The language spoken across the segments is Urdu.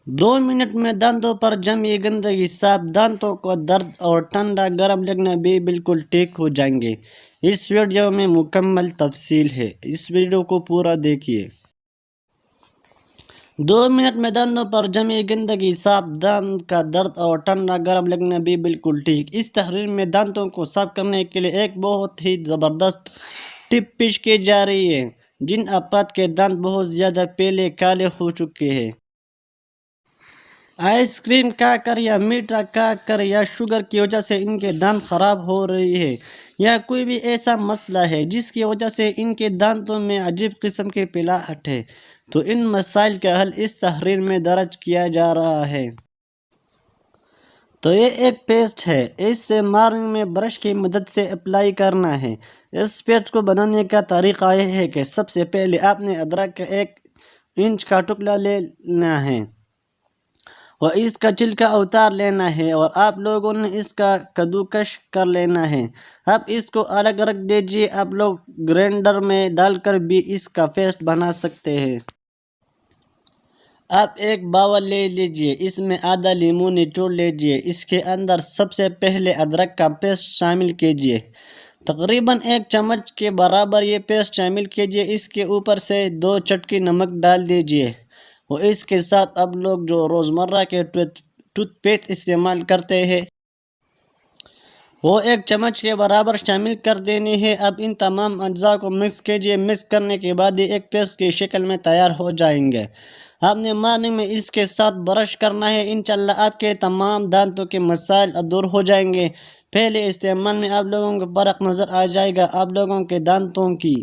2 منٹ میں دانتوں پر جمی گندگی صاف، دانتوں کو درد اور ٹھنڈا گرم لگنا بھی بالکل ٹھیک ہو جائیں گے۔ اس ویڈیو میں مکمل تفصیل ہے، اس ویڈیو کو پورا دیکھیے۔ 2 منٹ میں دانتوں پر جمی گندگی صاف، دانت کا درد اور ٹھنڈا گرم لگنا بھی بالکل ٹھیک۔ اس تحریر میں دانتوں کو صاف کرنے کے لیے ایک بہت ہی زبردست ٹپ پیش کی جا رہی ہے۔ جن افراد کے دانت بہت زیادہ پہلے کالے ہو چکے ہیں، آئس کریم کھا کر یا میٹھا کھا کر یا شوگر کی وجہ سے ان کے دانت خراب ہو رہی ہے، یا کوئی بھی ایسا مسئلہ ہے جس کی وجہ سے ان کے دانتوں میں عجیب قسم کی پلاہٹ ہے، تو ان مسائل کا حل اس تحریر میں درج کیا جا رہا ہے۔ تو یہ ایک پیسٹ ہے، اس سے مارننگ میں برش کی مدد سے اپلائی کرنا ہے۔ اس پیسٹ کو بنانے کا طریقہ یہ ہے کہ سب سے پہلے آپ نے ادرک کا 1 انچ کا ٹکڑا لینا ہے اور اس کا چھلکا اتار لینا ہے، اور آپ لوگوں نے اس کا کدوکش کر لینا ہے۔ اب اس کو الگ رکھ دیجیے۔ آپ لوگ گرینڈر میں ڈال کر بھی اس کا پیسٹ بنا سکتے ہیں۔ آپ ایک باول لے لیجیے، اس میں آدھا لیموں نچوڑ لیجیے، اس کے اندر سب سے پہلے ادرک کا پیسٹ شامل کیجیے، تقریباً 1 چمچ کے برابر یہ پیسٹ شامل کیجیے۔ اس کے اوپر سے 2 چٹکی نمک ڈال دیجیے، اور اس کے ساتھ اب لوگ جو روزمرہ کے ٹوتھ پیسٹ استعمال کرتے ہیں وہ 1 چمچ کے برابر شامل کر دینی ہے۔ اب ان تمام اجزاء کو مکس کیجیے۔ مکس کرنے کے بعد یہ ایک پیسٹ کی شکل میں تیار ہو جائیں گے۔ آپ نے مارننگ میں اس کے ساتھ برش کرنا ہے، انشاءاللہ آپ کے تمام دانتوں کے مسائل دور ہو جائیں گے۔ پہلے استعمال میں آپ لوگوں کو فرق نظر آ جائے گا۔ آپ لوگوں کے دانتوں کی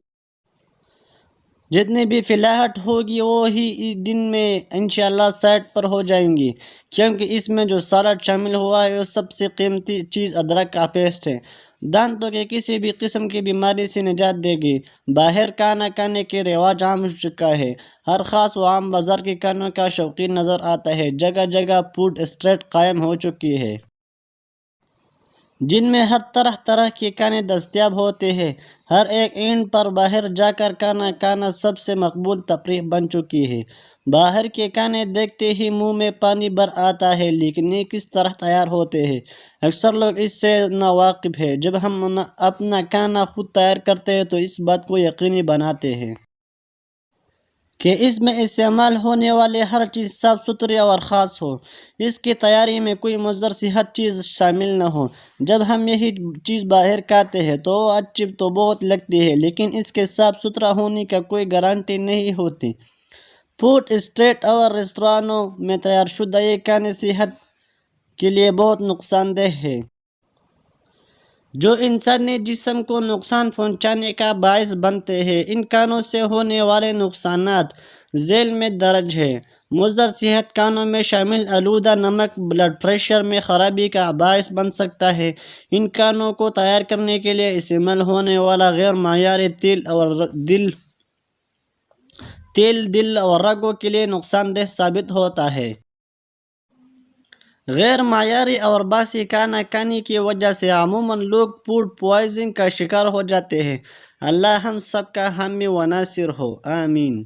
جتنی بھی پلاہٹ ہوگی وہی دن میں انشاءاللہ سائڈ پر ہو جائیں گی، کیونکہ اس میں جو سالٹ شامل ہوا ہے وہ سب سے قیمتی چیز ادرک کا پیسٹ ہے۔ دانتوں کے کسی بھی قسم کی بیماری سے نجات دے گی۔ باہر کھانا کھانے کے رواج عام ہو چکا ہے، ہر خاص و عام بازار کے کھانوں کا شوقین نظر آتا ہے، جگہ جگہ فوڈ اسٹریٹ قائم ہو چکی ہے جن میں ہر طرح طرح کے کھانے دستیاب ہوتے ہیں۔ ہر ایک اینڈ پر باہر جا کر کھانا کھانا سب سے مقبول تفریح بن چکی ہے۔ باہر کے کھانے دیکھتے ہی منہ میں پانی بھر آتا ہے، لیکن یہ کس طرح تیار ہوتے ہیں اکثر لوگ اس سے ناواقف ہیں۔ جب ہم اپنا کھانا خود تیار کرتے ہیں تو اس بات کو یقینی بناتے ہیں کہ اس میں استعمال ہونے والے ہر چیز صاف ستھری اور خاص ہو، اس کی تیاری میں کوئی مضر صحت چیز شامل نہ ہو۔ جب ہم یہی چیز باہر کھاتے ہیں تو اچھی تو بہت لگتی ہے، لیکن اس کے صاف ستھرا ہونے کا کوئی گارنٹی نہیں ہوتی۔ فوڈ اسٹریٹ اور ریستورانوں میں تیار شدہ یہ کھانے صحت کے لیے بہت نقصان دہ ہے، جو انسانی جسم کو نقصان پہنچانے کا باعث بنتے ہیں۔ ان کھانوں سے ہونے والے نقصانات ذیل میں درج ہیں۔ مضر صحت کھانوں میں شامل آلودہ نمک بلڈ پریشر میں خرابی کا باعث بن سکتا ہے۔ ان کھانوں کو تیار کرنے کے لیے استعمال ہونے والا غیر معیاری تیل دل اور رگوں کے لیے نقصان دہ ثابت ہوتا ہے۔ غیر معیاری اور باسی کھانا کھانے کی وجہ سے عموماً لوگ فوڈ پوائزنگ کا شکار ہو جاتے ہیں۔ اللہ ہم سب کا حامی و ناصر ہو، آمین۔